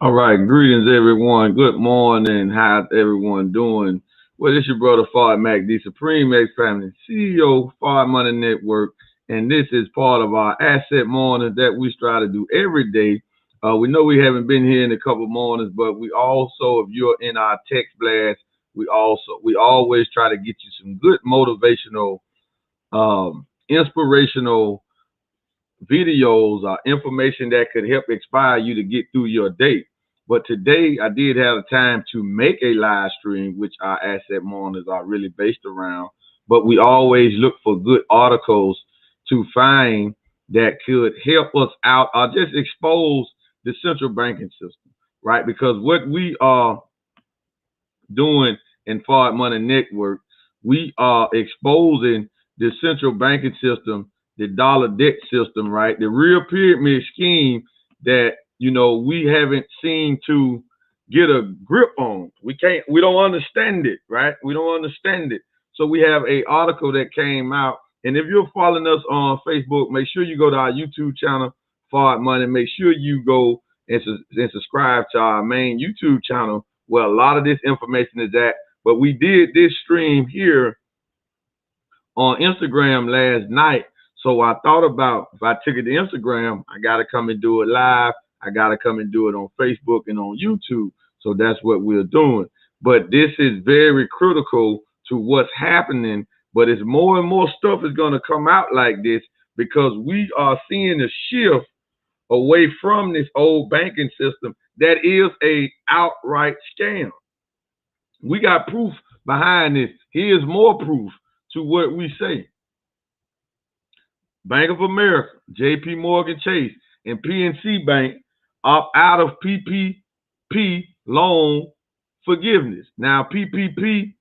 All right, greetings everyone. Good morning. How's everyone doing? Well, this is your brother Mahdi, Supreme X Family, CEO Fard Money Network, and this is part of our asset morning that we try to do every day. We know we haven't been here in a couple mornings, but we also, if you're in our text blast, we always try to get you some good motivational, inspirational videos or information that could help inspire you to get through your day. But today I did have the time to make a live stream, which our asset mornings are really based around. But we always look for good articles to find that could help us out or just expose the central banking system, right? Because what we are doing in Fard Money Network, we are exposing the central banking system, the dollar debt system, right? The real pyramid scheme that, we haven't seen to get a grip on. We don't understand it, right? We don't understand it. So we have a article that came out. And if you're following us on Facebook, make sure you go to our YouTube channel, Fard Money. Make sure you go and subscribe to our main YouTube channel where a lot of this information is at. But we did this stream here on Instagram last night. So I thought about, if I took it to Instagram, I got to come and do it live. I got to come and do it on Facebook and on YouTube. So that's what we're doing. But this is very critical to what's happening. But it's more and more stuff is going to come out like this because we are seeing a shift away from this old banking system that is a outright scam. We got proof behind this. Here's more proof to what we say. Bank of America, JP Morgan Chase, and PNC Bank opt out of PPP loan forgiveness. Now, PPP,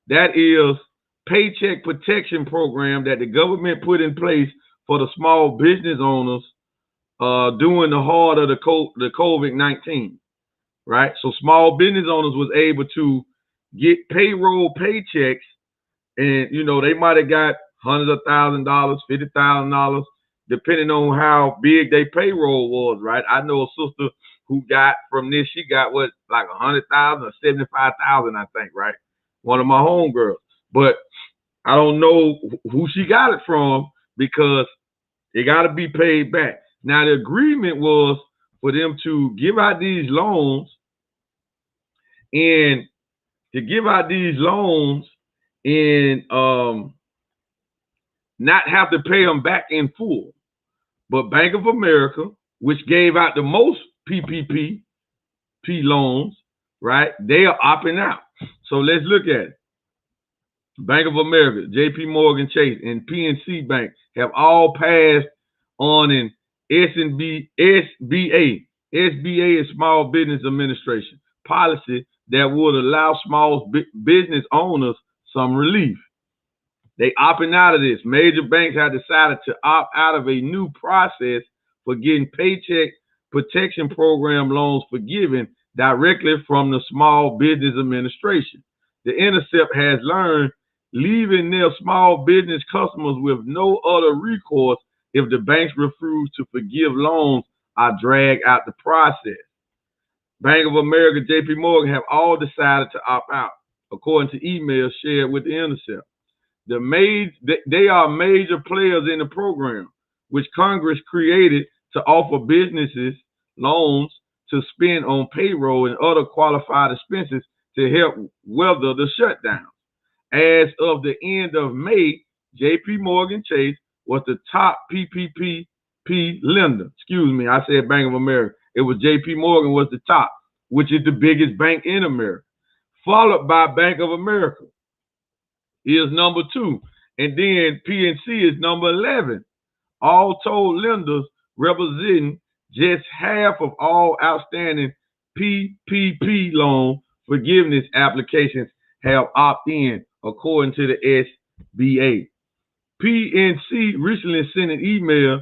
that is Paycheck Protection Program that the government put in place for the small business owners during the heart of the COVID-19, right? So small business owners was able to get payroll paychecks, and they might have got hundreds of $1,000s, $50,000, depending on how big their payroll was, right? I know a sister who got from this, she got like 100,000 or 75,000, I think, right? One of my homegirls, but I don't know who she got it from because it got to be paid back. Now the agreement was for them to give out these loans and not have to pay them back in full. But Bank of America, which gave out the most PPP loans, right, they are opting out. So let's look at it. Bank of America, JP Morgan Chase, and PNC Bank have all passed on an SBA is Small Business Administration policy that would allow small business owners some relief. They opting out of this. Major banks have decided to opt out of a new process for getting Paycheck Protection Program loans forgiven directly from the Small Business Administration. The Intercept has learned, leaving their small business customers with no other recourse if the banks refuse to forgive loans or drag out the process. Bank of America, JP Morgan have all decided to opt out, according to emails shared with the Intercept. They are major players in the program, which Congress created to offer businesses loans to spend on payroll and other qualified expenses to help weather the shutdown. As of the end of May, JP Morgan Chase was the top PPP lender. Excuse me, I said Bank of America. It was JP Morgan was the top, which is the biggest bank in America, followed by Bank of America is number 2, and then PNC is number 11. All told, lenders representing just half of all outstanding PPP loan forgiveness applications have opted in, according to the SBA. PNC recently sent an email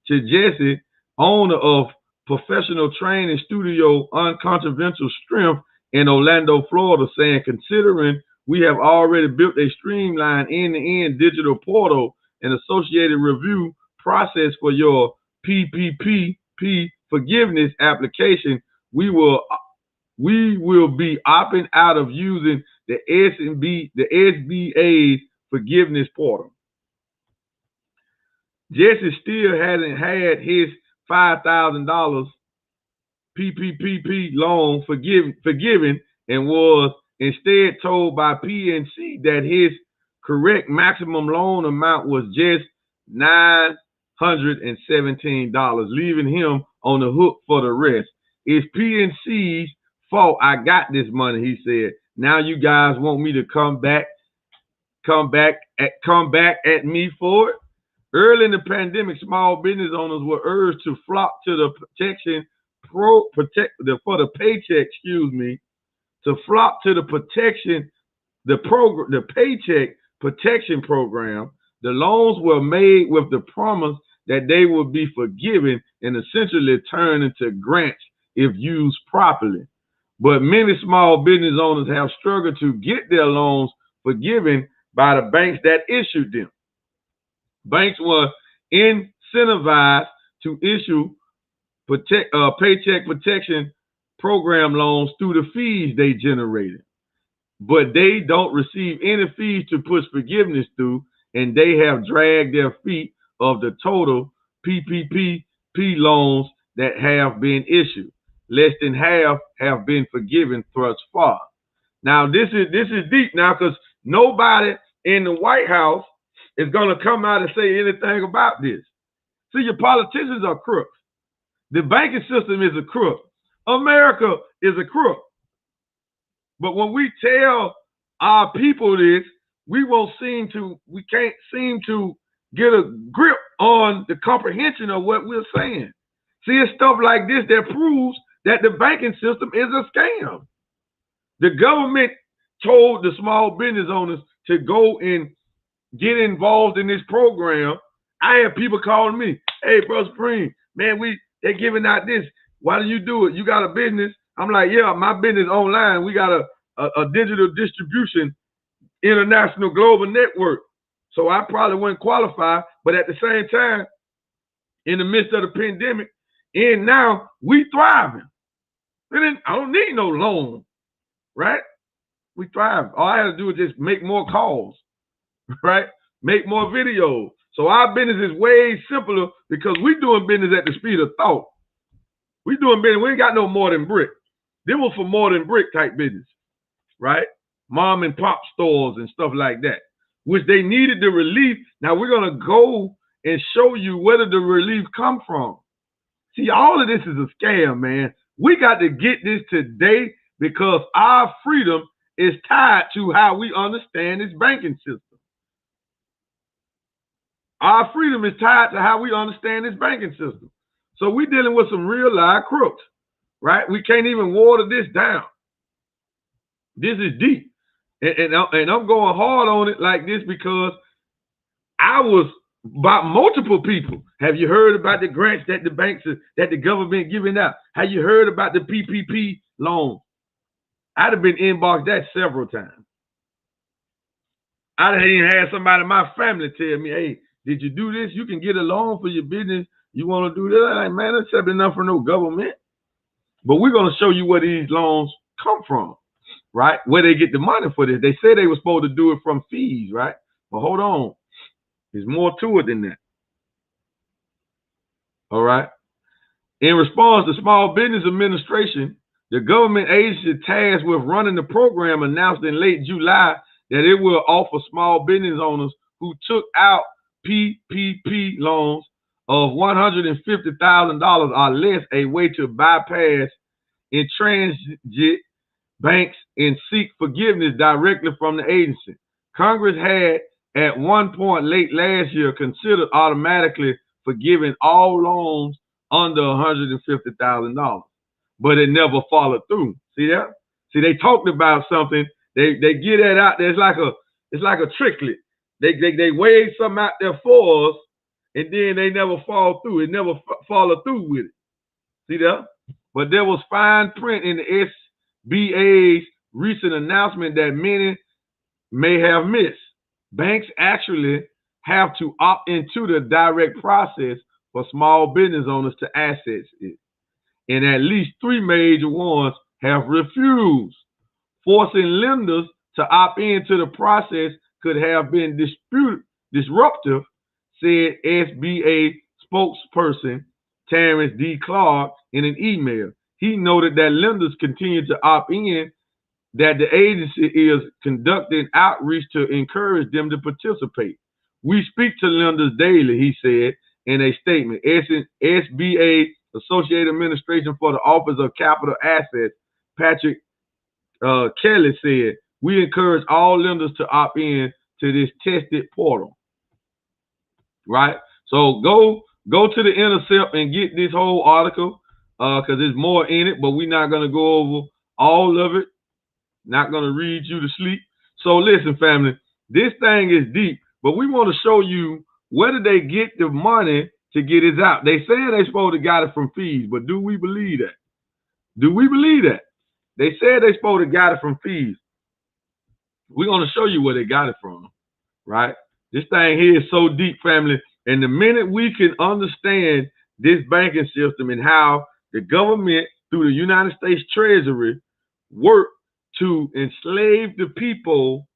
to Jesse, owner of professional training studio Unconventional Strength in Orlando, Florida, saying, considering we have already built a streamlined end-to-end digital portal and associated review process for your PPP forgiveness application, we will be opting out of using the SBA's forgiveness portal. Jesse still hasn't had his $5,000 PPP loan forgiven and was instead told by PNC that his correct maximum loan amount was just $917, leaving him on the hook for the rest. It's PNC's fault I got this money, he said. Now you guys want me to come back at me for it? Early in the pandemic, small business owners were urged to flock to the paycheck protection program. The loans were made with the promise that they would be forgiven and essentially turn into grants if used properly. But many small business owners have struggled to get their loans forgiven by the banks that issued them. Banks were incentivized to issue paycheck protection program loans through the fees they generated, but they don't receive any fees to push forgiveness through, and they have dragged their feet of the total PPP loans that have been issued. Less than half have been forgiven thus far. Now this is deep now, because nobody in the White House is going to come out and say anything about this. See, your politicians are crooks. The banking system is a crook. America is a crook. But when we tell our people this, we can't seem to get a grip on the comprehension of what we're saying. See, it's stuff like this that proves that the banking system is a scam. The government told the small business owners to go and get involved in this program. I have people calling me, hey, Bro Supreme, man, they're giving out this. Why do you do it? You got a business? I'm like, yeah, my business online. We got a digital distribution, international global network. So I probably wouldn't qualify, but at the same time, in the midst of the pandemic, and now we thriving. I don't need no loan, right? We thrive. All I had to do is just make more calls, right? Make more videos. So our business is way simpler because we doing business at the speed of thought. We doing business. We ain't got no more than brick. Them was for more than brick type business, right? Mom and pop stores and stuff like that, which they needed the relief. Now we're going to go and show you where did the relief come from. See, all of this is a scam, man. We got to get this today because our freedom is tied to how we understand this banking system. Our freedom is tied to how we understand this banking system. So we're dealing with some real live crooks, right? We can't even water this down. This is deep. And I'm going hard on it like this because I was about multiple people. Have you heard about the grants that the banks, that the government giving out? Have you heard about the PPP loan? I'd have been inboxed that several times. I'd have even had somebody in my family tell me, hey, did you do this? You can get a loan for your business. You want to do that? Like, man, that's not enough for no government. But we're going to show you where these loans come from, right? Where they get the money for this. They said they were supposed to do it from fees, right? But hold on. There's more to it than that. All right. In response, the Small Business Administration, the government agency tasked with running the program, announced in late July that it will offer small business owners who took out PPP loans of $150,000 or less a way to bypass intransigent banks and seek forgiveness directly from the agency. Congress had at one point late last year considered automatically forgiving all loans under $150,000, but it never followed through. See that? See, they talked about something. They get that out there. It's like a tricklet. They wave something out there for us, and then they never fall through. It never follow through with it. See that? But there was fine print in the SBA's recent announcement that many may have missed. Banks actually have to opt into the direct process for small business owners to access it. and at least 3 major ones have refused. Forcing lenders to opt into the process could have been disruptive, said SBA spokesperson Terrence D. Clark in an email. He noted that lenders continue to opt in, that the agency is conducting outreach to encourage them to participate. We speak to lenders daily, he said in a statement. SBA Associate Administration for the Office of Capital Assets, Patrick Kelly said, we encourage all lenders to opt in to this tested portal. Right? So go to the Intercept and get this whole article because there's more in it, but we're not going to go over all of it. Not going to read you to sleep. So listen, family, this thing is deep, but we want to show you where did they get the money to get it out. They say they supposed to got it from fees, but do we believe that? Do we believe that? They said they supposed to got it from fees. We're going to show you where they got it from, right? This thing here is so deep, family. And the minute we can understand this banking system and how the government through the United States Treasury work to enslave the people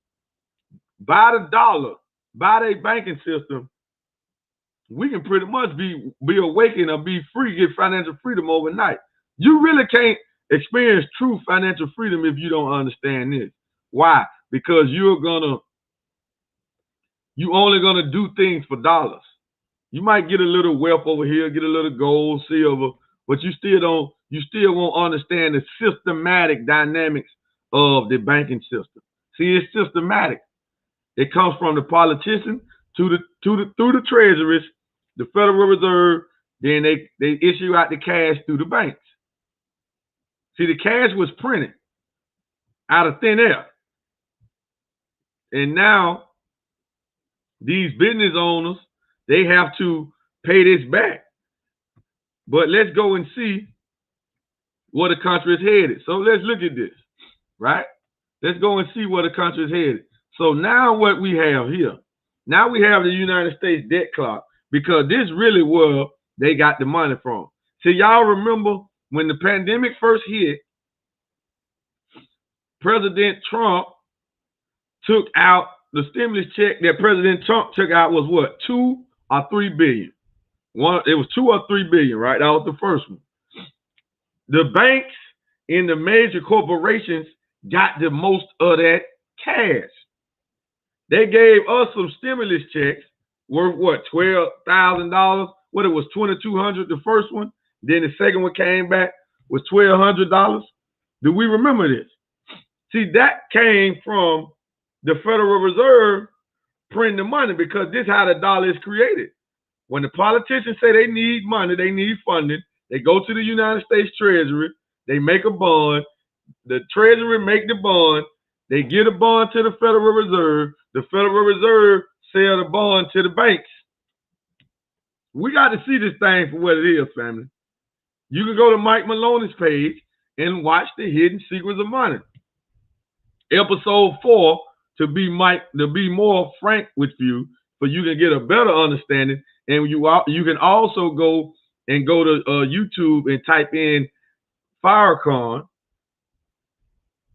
by the dollar, by their banking system, we can pretty much be awakened or be free, get financial freedom overnight. You really can't experience true financial freedom if you don't understand this. Why? Because you're only gonna do things for dollars. You might get a little wealth over here, get a little gold, silver, but you still won't understand the systematic dynamics of the banking system. See, it's systematic. It comes from the politicians through the treasuries, the Federal Reserve, then they issue out the cash through the banks. See, the cash was printed out of thin air. And now these business owners, they have to pay this back. But let's go and see where the country is headed. So let's look at this, right? Let's go and see where the country is headed. So now what we have here, now we have the United States debt clock, because this really where they got the money from. So y'all remember when the pandemic first hit, President Trump took out the stimulus check that President Trump took out was what, 2 or 3 billion? It was 2 or 3 billion, right? That was the first one. The banks and the major corporations got the most of that cash. They gave us some stimulus checks worth what, $12,000? What, it was $2,200 the first one. Then the second one came back was $1,200. Do we remember this? See, that came from the Federal Reserve printing the money, because this is how the dollar is created. When the politicians say they need money, they need funding, they go to the United States Treasury, they make a bond, the Treasury make the bond, they get a bond to the Federal Reserve, the Federal Reserve sell the bond to the banks. We got to see this thing for what it is, family. You can go to Mike Maloney's page and watch The Hidden Secrets of Money. Episode 4, to be more frank with you, so you can get a better understanding. And you can also go to YouTube and type in Farrakhan,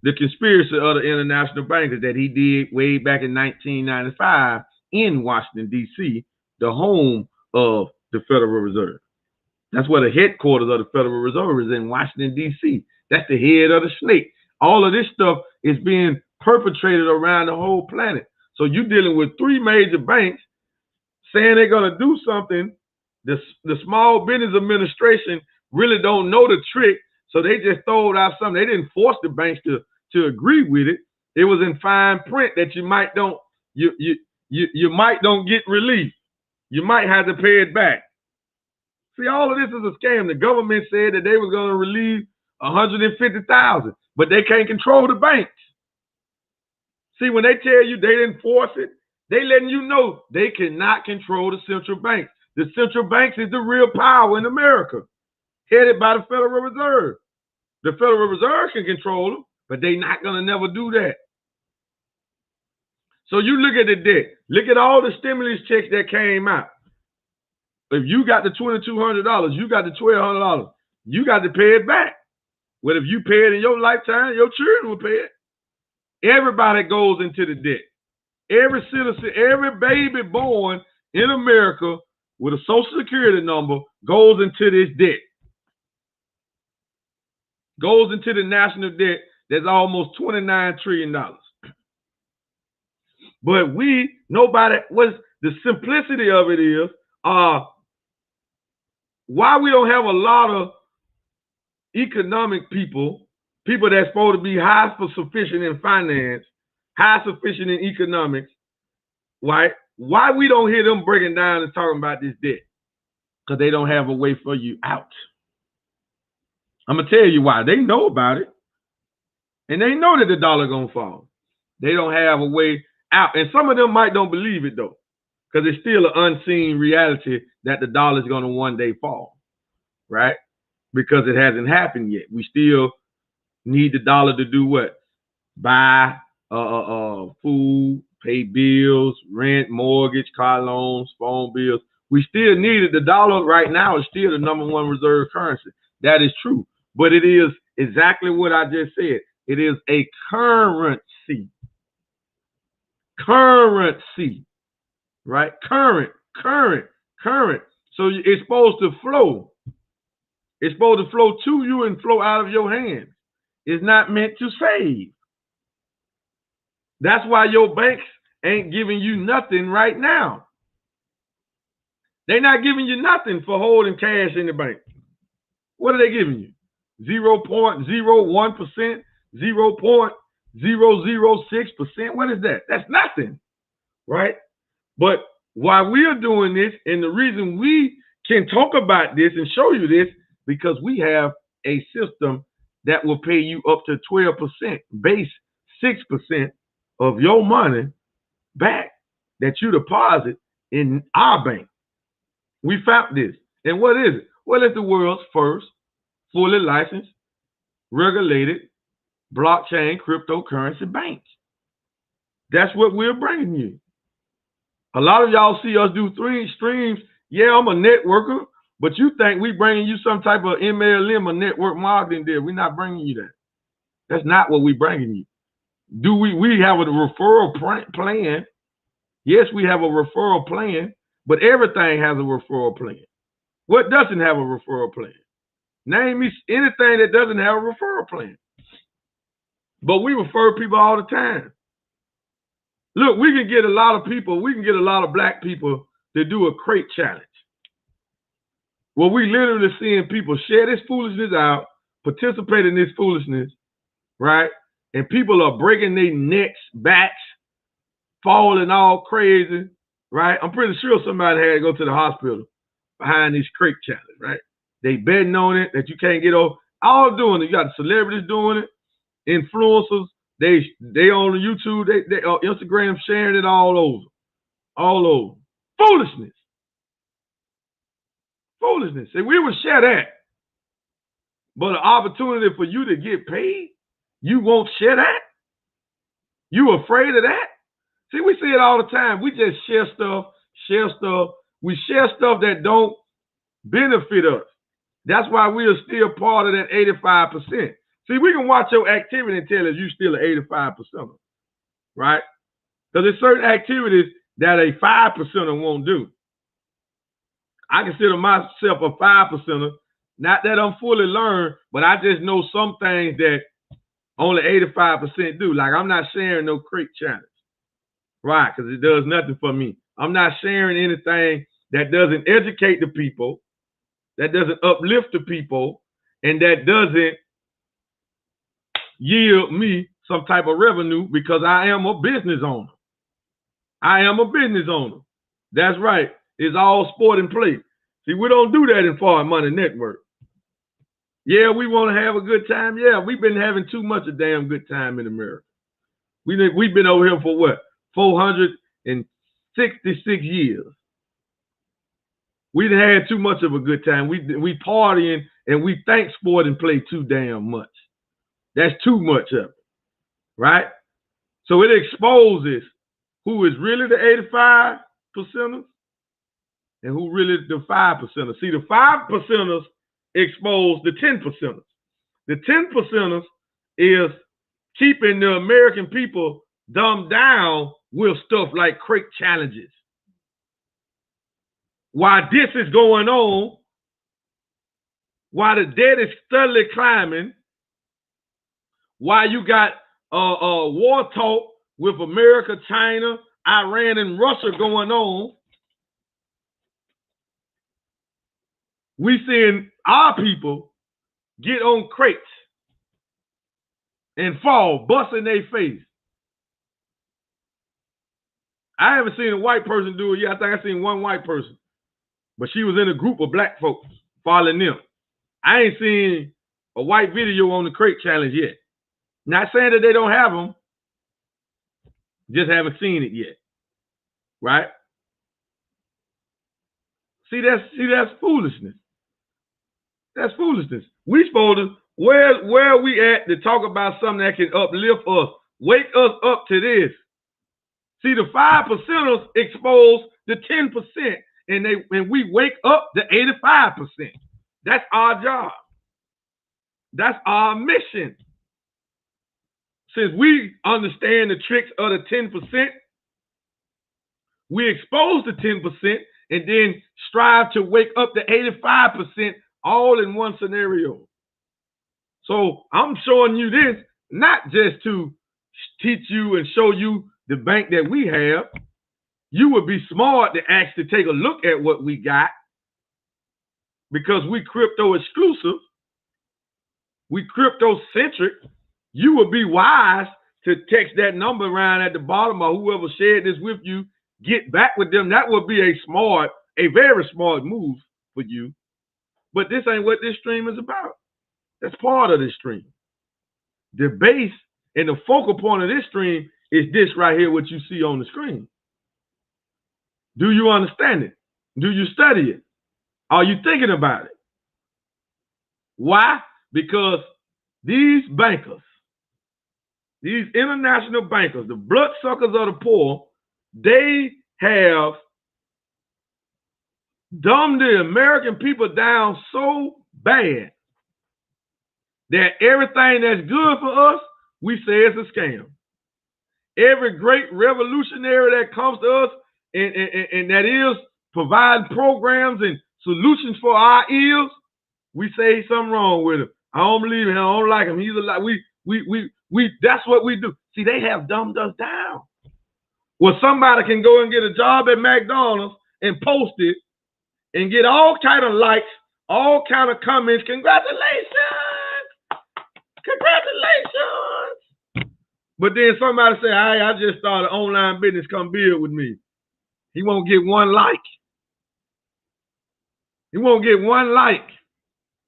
the conspiracy of the international bankers that he did way back in 1995 in Washington, D.C., the home of the Federal Reserve. That's where the headquarters of the Federal Reserve is, in Washington, D.C. That's the head of the snake. All of this stuff is being perpetrated around the whole planet. So you're dealing with 3 major banks saying they're going to do something. The Small Business Administration really don't know the trick, so they just throwed out something. They didn't force the banks to agree with it. It was in fine print that you might don't get relief. You might have to pay it back. See, all of this is a scam. The government said that they were going to relieve 150,000, but they can't control the banks. See, when they tell you they didn't force it, they letting you know they cannot control the central banks. The central banks is the real power in America, headed by the Federal Reserve. The Federal Reserve can control them, but they're not going to never do that. So you look at the debt. Look at all the stimulus checks that came out. If you got the $2,200, you got the $1,200. You got to pay it back. Well, if you pay it in your lifetime, your children will pay it. Everybody goes into the debt. Every citizen, every baby born in America with a social security number goes into this debt. Goes into the national debt that's almost $29 trillion. But what's the simplicity of it is, why we don't have a lot of economic people that's supposed to be high sufficient in finance, high sufficient in economics, right? Why we don't hear them breaking down and talking about this debt? Because they don't have a way for you out. I'm going to tell you why. They know about it. And they know that the dollar going to fall. They don't have a way out. And some of them might don't believe it, though. Because it's still an unseen reality that the dollar is going to one day fall. Right? Because it hasn't happened yet. We still need the dollar to do what? Buy food, pay bills, rent, mortgage, car loans, phone bills. We still need it. The dollar right now is still the #1 reserve currency. That is true. But it is exactly what I just said. It is a currency. Currency. Right? Current. So it's supposed to flow. It's supposed to flow to you and flow out of your hands. It's not meant to save. That's why your banks ain't giving you nothing right now. They're not giving you nothing for holding cash in the bank. What are they giving you? 0.01%, 0.006%. What is that? That's nothing, right? But while we are doing this, and the reason we can talk about this and show you this, because we have a system that will pay you up to 12%, base 6% of your money back that you deposit in our bank. We found this. And what is it? Well, it's the world's first fully licensed, regulated, blockchain cryptocurrency bank. That's what we're bringing you. A lot of y'all see us do 3 streams. Yeah, I'm a networker, but you think we bringing you some type of MLM or network marketing deal. We're not bringing you that. That's not what we're bringing you. Do we have a referral plan? Yes, we have a referral plan, but everything has a referral plan. What doesn't have a referral plan? Name me anything that doesn't have a referral plan. But we refer people all the time. Look, we can get a lot of people, we can get a lot of black people to do a crate challenge. Well, we literally seeing people share this foolishness out, participate in this foolishness, right? And people are breaking their necks, backs, falling all crazy, right? I'm pretty sure somebody had to go to the hospital behind this crate challenge, right? They betting on it that you can't get over. All doing it. You got celebrities doing it, influencers. They on YouTube, they on Instagram sharing it all over. Foolishness. And we will share that. But an opportunity for you to get paid, you won't share that? You afraid of that? See, we see it all the time. We just share stuff. We share stuff that don't benefit us. That's why we are still part of that 85%. See, we can watch your activity and tell us you're still an 85%, right? Because there's certain activities that a 5%er won't do. I consider myself a 5%er. Not that I'm fully learned, but I just know some things that only 85% do. Like I'm not sharing no crate challenge, right? Because it does nothing for me. I'm not sharing anything that doesn't educate the people, that doesn't uplift the people, and that doesn't yield me some type of revenue because I am a business owner. That's right. It's all sport and play. See, we don't do that in Foreign Money Network. Yeah, we want to have a good time. Yeah, we've been having too much of a damn good time in America. We've been over here for what? 466 years. We done had too much of a good time. We partying and we think sport and play too damn much. That's too much of it, right? So it exposes who is really the 85%ers and who really the 5%ers. See, the 5%ers expose the 10%ers. The 10%ers is keeping the American people dumbed down with stuff like crate challenges. While this is going on, while the debt is steadily climbing, while you got war talk with America, China, Iran, and Russia going on, we seeing our people get on crates and fall, busting their face. I haven't seen a white person do it yet. I think I seen one white person, but she was in a group of black folks following them. I ain't seen a white video on the crate challenge yet. Not saying that they don't have them, just haven't seen it yet, right? See, that's foolishness. That's foolishness. We supposed to, where are we at to talk about something that can uplift us, wake us up to this? See, the 5%ers expose the 10%, and we wake up the 85%. That's our job. That's our mission. Since we understand the tricks of the 10%, we expose the 10% and then strive to wake up the 85% all in one scenario. So I'm showing you this not just to teach you and show you the bank that we have. You would be smart to actually take a look at what we got, because we crypto exclusive, we crypto centric. You would be wise to text that number around at the bottom, or whoever shared this with you, get back with them. That would be a very smart move for you. But this ain't what this stream is about. That's part of this stream. The base and the focal point of this stream is this right here, what you see on the screen. Do you understand it? Do you study it? Are you thinking about it? Why? Because these bankers, these international bankers, the bloodsuckers of the poor, they have dumbed the American people down so bad that everything that's good for us, we say it's a scam. Every great revolutionary that comes to us and that is providing programs and solutions for our ills, we say something wrong with him. I don't believe him. I don't like him. He's a lie. We that's what we do. See, they have dumbed us down. Well, somebody can go and get a job at McDonald's and post it and get all kind of likes, all kind of comments. Congratulations! Congratulations! But then somebody say, hey, I just started an online business, come build with me. He won't get one like. He won't get one like.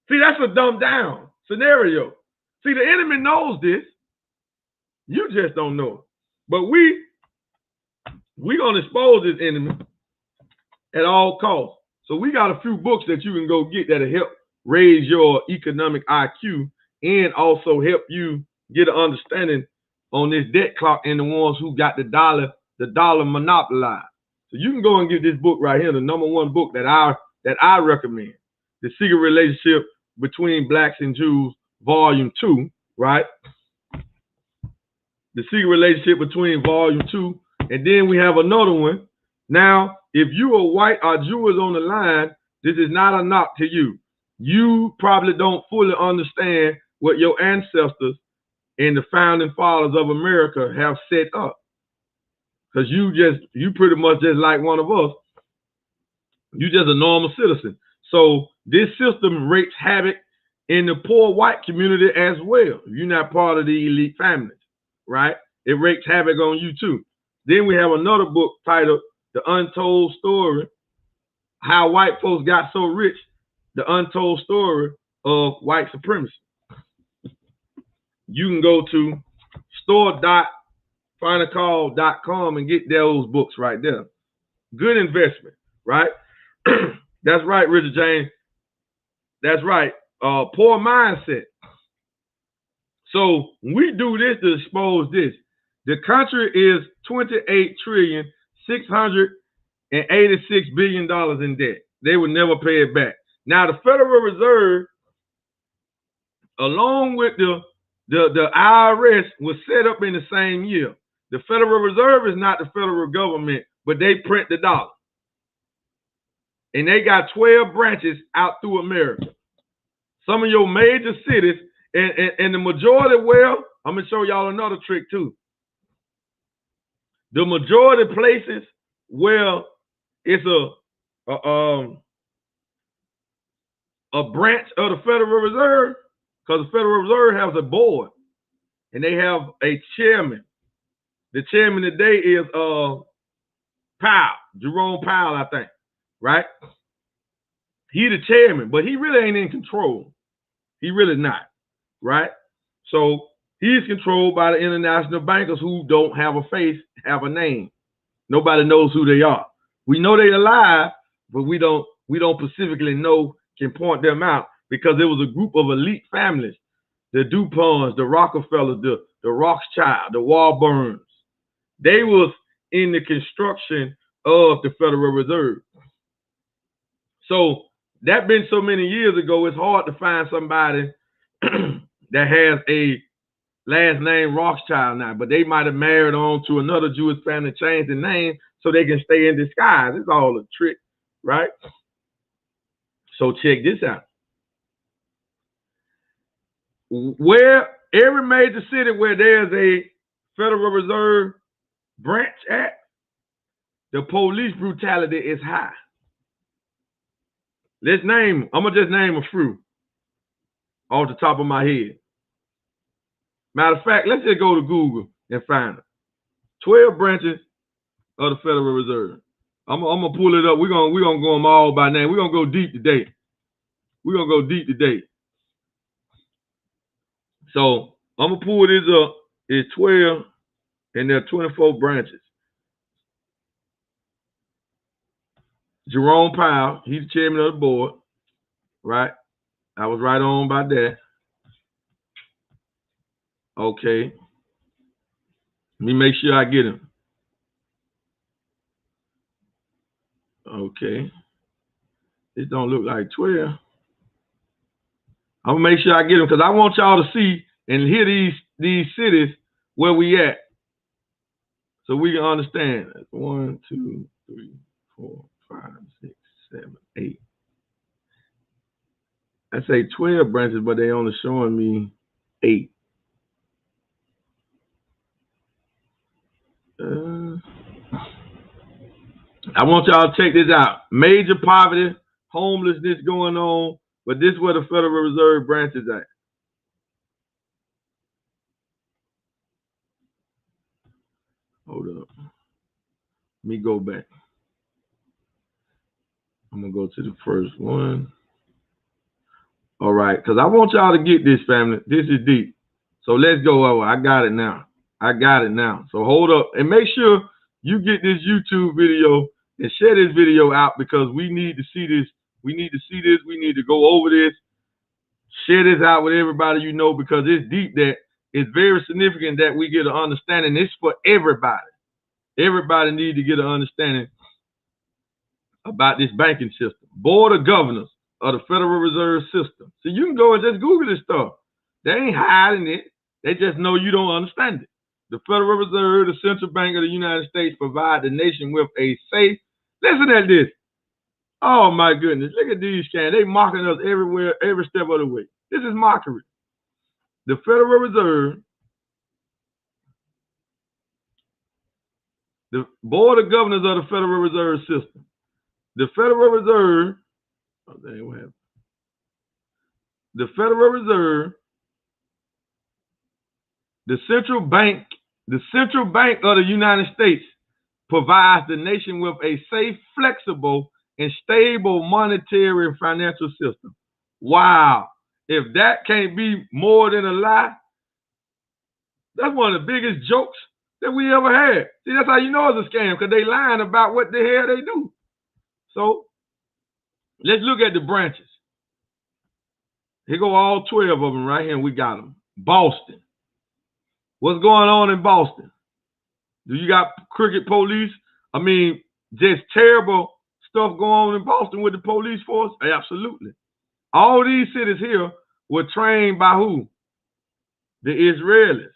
See, that's a dumbed down scenario. See, the enemy knows this. You just don't know it. But we're going to expose this enemy at all costs. So we got a few books that you can go get that'll help raise your economic IQ and also help you get an understanding on this debt clock and the ones who got the dollar monopolized. So you can go and get this book right here, the #1 book that I recommend, The Secret Relationship Between Blacks and Jews, Volume 2, right? The Secret Relationship Between Volume 2. And then we have another one. Now, if you are white or Jewish on the line, this is not a knock to you. You probably don't fully understand what your ancestors and the founding fathers of America have set up. Because you pretty much just like one of us. You just a normal citizen. So this system wreaks havoc in the poor white community as well. You're not part of the elite families, right? It wreaks havoc on you too. Then we have another book titled The Untold Story, How White Folks Got So Rich, The Untold Story of White Supremacy. You can go to store.finalcall.com and get those books right there. Good investment, right? That's right, Richard James. That's right. Poor mindset. So we do this to expose this. The country is $28,686 billion in debt. They would never pay it back. Now, the Federal Reserve along with the IRS, was set up in the same year. The Federal Reserve is not the federal government, but they print the dollar. And they got 12 branches out through America. Some of your major cities, and the majority, well, I'm going to show y'all another trick too. The majority places where it's a branch of the Federal Reserve, because the Federal Reserve has a board and they have a chairman. The chairman today is Powell, Jerome Powell, I think, right? He the chairman, but he really ain't in control. He really not, right? So he's controlled by the international bankers who don't have a face, have a name. Nobody knows who they are. We know they're alive, but we don't specifically know, can point them out, because there was a group of elite families, the DuPonts, the Rockefellers, the Rothschild, the Warburns. They was in the construction of the Federal Reserve. So that been so many years ago, it's hard to find somebody that has a last name Rothschild now, but they might have married on to another Jewish family, changed the name so they can stay in disguise. It's all a trick, right? So check this out. Where every major city where there's a Federal Reserve branch at, the police brutality is high. Let's name, I'm gonna just name a few off the top of my head. Matter of fact, let's just go to Google and find it. 12 branches of the Federal Reserve. I'm gonna pull it up. We're gonna go them all by name. We're gonna go deep today. So I'm gonna pull this up. It's 12, and there are 24 branches. Jerome Powell, he's the chairman of the board, right? I was right on by that. Okay. Let me make sure I get him. Okay. It don't look like 12. I'm gonna make sure I get them, because I want y'all to see and hear these cities where we at, so we can understand. 1, 2, 3, 4, 5, 6, 7, 8. I say 12 branches, but they only showing me 8. I want y'all to check this out. Major poverty, homelessness going on, but this is where the Federal Reserve branch is at. Hold up. Let me go back. I'm going to go to the first one. All right, because I want y'all to get this, family. This is deep. So let's go over. I got it now. So hold up and make sure you get this YouTube video and share this video out, because we need to see this. We need to go over this. Share this out with everybody you know, because it's deep, that it's very significant that we get an understanding. It's for everybody. Everybody needs to get an understanding about this banking system. Board of Governors of the Federal Reserve System. So you can go and just Google this stuff. They ain't hiding it. They just know you don't understand it. The Federal Reserve, the central bank of the United States, provide the nation with a safe. Listen at this. Oh my goodness. Look at these scams. They mocking us everywhere, every step of the way. This is mockery. The Federal Reserve, the Board of Governors of the Federal Reserve System. The Federal Reserve, oh dang, what happened? The Federal Reserve, the central bank of the United States, provides the nation with a safe, flexible, and stable monetary and financial system. Wow. If that can't be more than a lie, that's one of the biggest jokes that we ever had. See, that's how you know it's a scam, because they lying about what the hell they do. So let's look at the branches. Here go all 12 of them right here, and we got them. Boston. What's going on in Boston? Do you got crooked police? I mean, just terrible stuff going on in Boston with the police force? Absolutely. All these cities here were trained by who? The Israelis.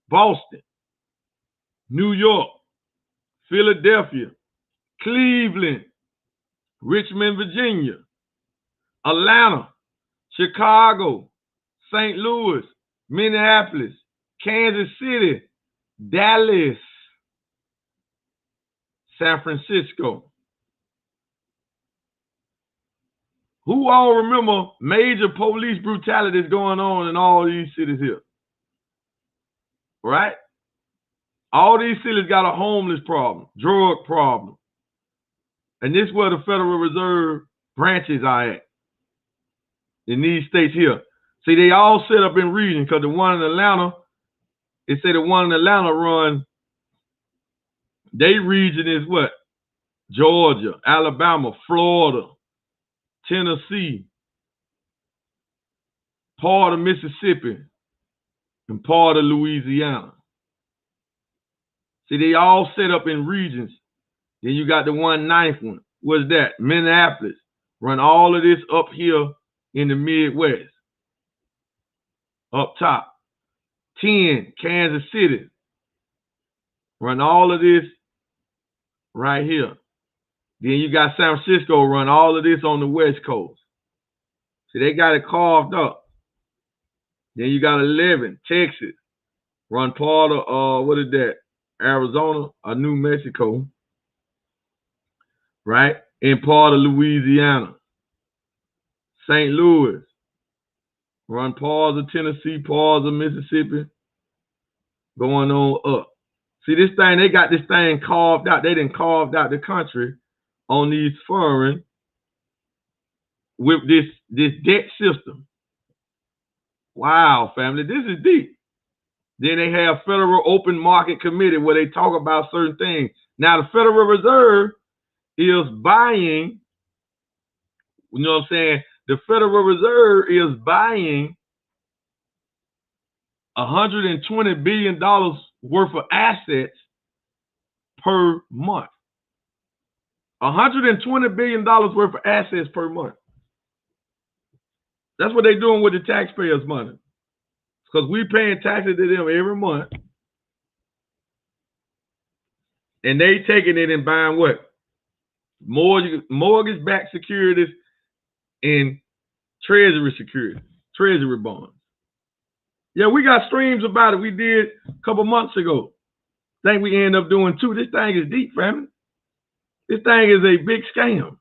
Boston, New York, Philadelphia, Cleveland, Richmond, Virginia, Atlanta, Chicago, St. Louis, Minneapolis, Kansas City, Dallas, San Francisco. Who all remember major police brutalities going on in all these cities here? Right? All these cities got a homeless problem, drug problem. And this is where the Federal Reserve branches are at. In these states here. See, they all set up in regions because the one in Atlanta, it say the one in Atlanta run, their region is what? Georgia, Alabama, Florida, Tennessee, part of Mississippi, and part of Louisiana. See, they all set up in regions. Then you got the 1/9 one. What's that? Minneapolis. Run all of this up here in the Midwest. Up top. 10, Kansas City. Run all of this right here. Then you got San Francisco run all of this on the West Coast. See, they got it carved up. Then you got 11, Texas. Run part of, what is that? Arizona or New Mexico. Right? And part of Louisiana. St. Louis. Run parts of Tennessee, parts of Mississippi. Going on up. See, this thing, they got this thing carved out. They done carved out the country on these foreign with this debt system. Wow, family, this is deep. Then they have Federal Open Market Committee where they talk about certain things. Now, the Federal Reserve is buying, you know what I'm saying? The Federal Reserve is buying $120 billion worth of assets per month. $120 billion worth of assets per month. That's what they're doing with the taxpayers' money. Because we paying taxes to them every month. And they taking it and buying what? Mortgage-backed securities and treasury securities, treasury bonds. Yeah, we got streams about it. We did a couple months ago. I think we end up doing 2. This thing is deep, family. This thing is a big scam.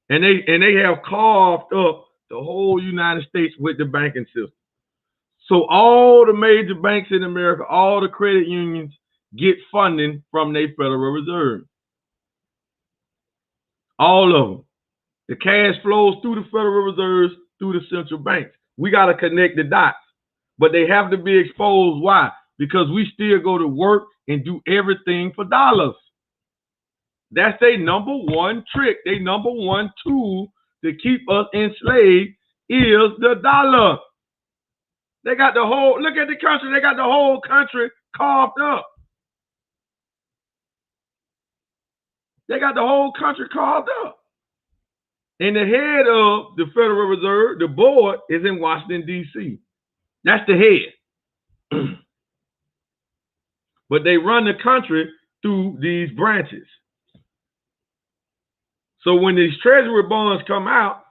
And they have carved up the whole United States with the banking system. So all the major banks in America, all the credit unions get funding from their Federal Reserve. All of them. The cash flows through the Federal Reserve, through the central banks. We got to connect the dots. But they have to be exposed. Why? Because we still go to work and do everything for dollars. That's their number one trick. Their number one tool to keep us enslaved is the dollar. They got the whole, look at the country, they got the whole country carved up. They got the whole country carved up. And the head of the Federal Reserve, the board, is in Washington, D.C. That's the head. But they run the country through these branches. So when these treasury bonds come out,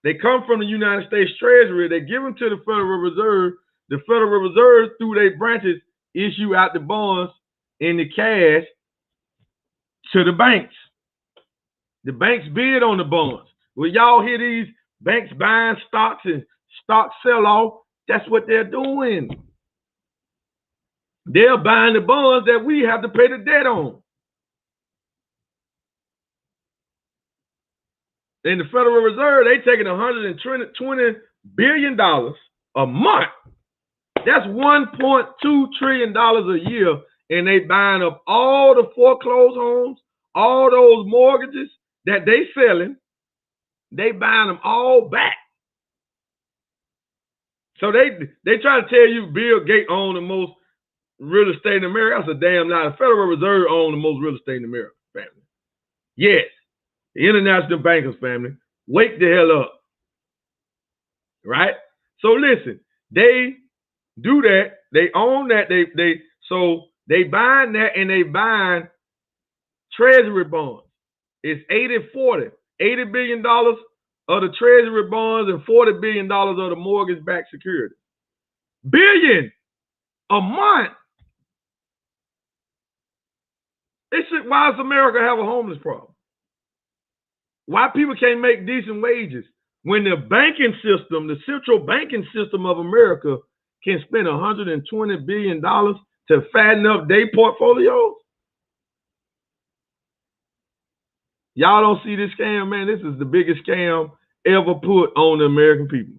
they come from the United States Treasury. They give them to the Federal Reserve. The Federal Reserve, through their branches, issue out the bonds and the cash to the banks. The banks bid on the bonds. When y'all hear these banks buying stocks and stock sell-off, that's what they're doing. They're buying the bonds that we have to pay the debt on. In the Federal Reserve, they taking $120 billion a month. That's $1.2 trillion a year, and they buying up all the foreclosed homes, all those mortgages that they selling. They buying them all back. So they try to tell you Bill Gates owned the most real estate in America. That's a damn lie. The Federal Reserve owned the most real estate in America, family. Yes. The international bankers, family, wake the hell up. right? So listen, they do that. They own that. So they buying that, and they buying treasury bonds. It's 80-40. $80 billion of the treasury bonds and $40 billion of the mortgage-backed security. Billion a month. Why does America have a homeless problem? Why people can't make decent wages when the banking system, the central banking system of America, can spend $120 billion to fatten up their portfolios? Y'all don't see this scam, man. This is the biggest scam ever put on the American people.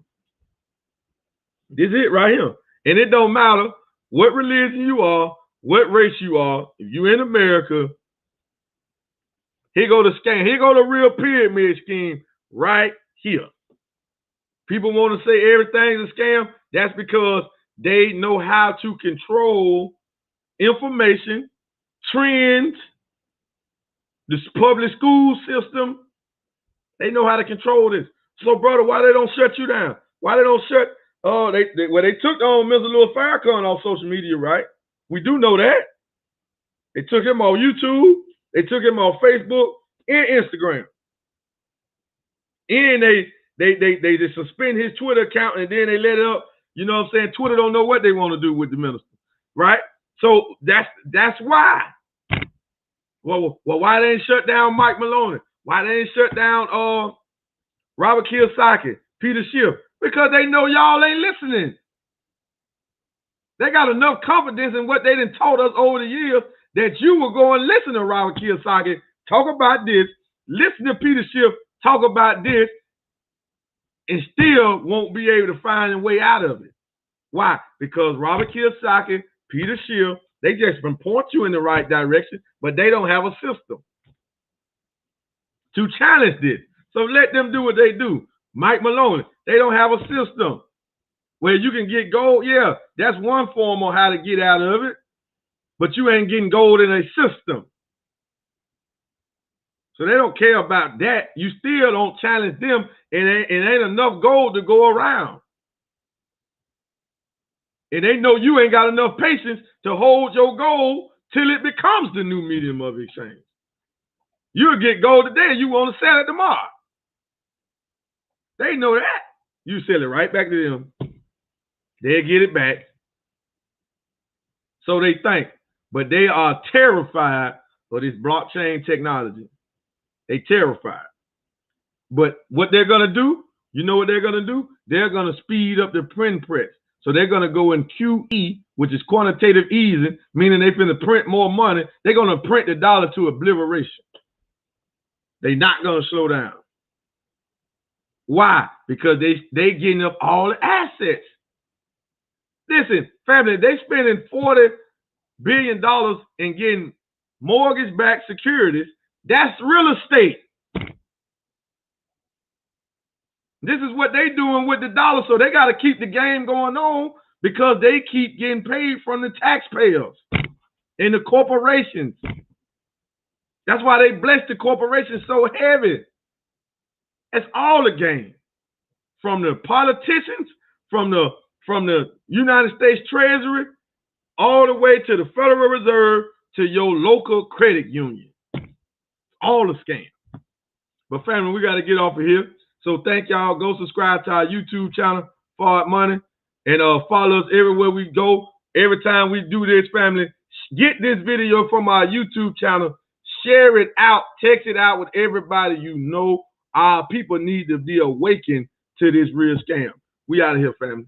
This is it right here. And it don't matter what religion you are, what race you are. If you're in America, here go the scam. Here go the real pyramid scheme right here. People want to say everything's a scam. That's because they know how to control information, trends, the public school system. They know how to control this. So, brother, why they don't shut you down? Why they don't shut? They took on Mr. Louis Farrakhan off social media, right? We do know that. They took him on YouTube. They took him on Facebook and Instagram. And they just suspend his Twitter account, and then they let it up. You know what I'm saying? Twitter don't know what they want to do with the minister, right? So that's why. Well, why they ain't shut down Mike Maloney? Why they ain't shut down Robert Kiyosaki, Peter Schiff? Because they know y'all ain't listening. They got enough confidence in what they done told us over the years that you will go and listen to Robert Kiyosaki talk about this, listen to Peter Schiff talk about this, and still won't be able to find a way out of it. Why? Because Robert Kiyosaki, Peter Schiff, they just been point you in the right direction, but they don't have a system to challenge this. So let them do what they do. Mike Maloney, they don't have a system where you can get gold. Yeah, that's one form on how to get out of it, but you ain't getting gold in a system. So they don't care about that. You still don't challenge them, and it ain't enough gold to go around. And they know you ain't got enough patience to hold your gold till it becomes the new medium of exchange. You'll get gold today, you want to sell it tomorrow. They know that. You sell it right back to them. They'll get it back. So they think. But they are terrified of this blockchain technology. They terrified. But what they're going to do, you know what they're going to do? They're going to speed up the print press. So they're going to go in QE, which is quantitative easing, meaning they're going to print more money. They're going to print the dollar to obliteration. They're not going to slow down. Why? Because they getting up all the assets. Listen, family, they spending $40 billion in getting mortgage-backed securities. That's real estate. This is what they doing with the dollar, so they got to keep the game going on because they keep getting paid from the taxpayers and the corporations. That's why they bless the corporations so heavy. That's all the game. From the politicians, from the United States Treasury, all the way to the Federal Reserve, to your local credit union. All a scam. But family, we got to get off of here. So thank y'all. Go subscribe to our YouTube channel, Forward Money, and follow us everywhere we go. Every time we do this, family, get this video from our YouTube channel. Share it out. Text it out with everybody you know. Our people need to be awakened to this real scam. We out of here, family.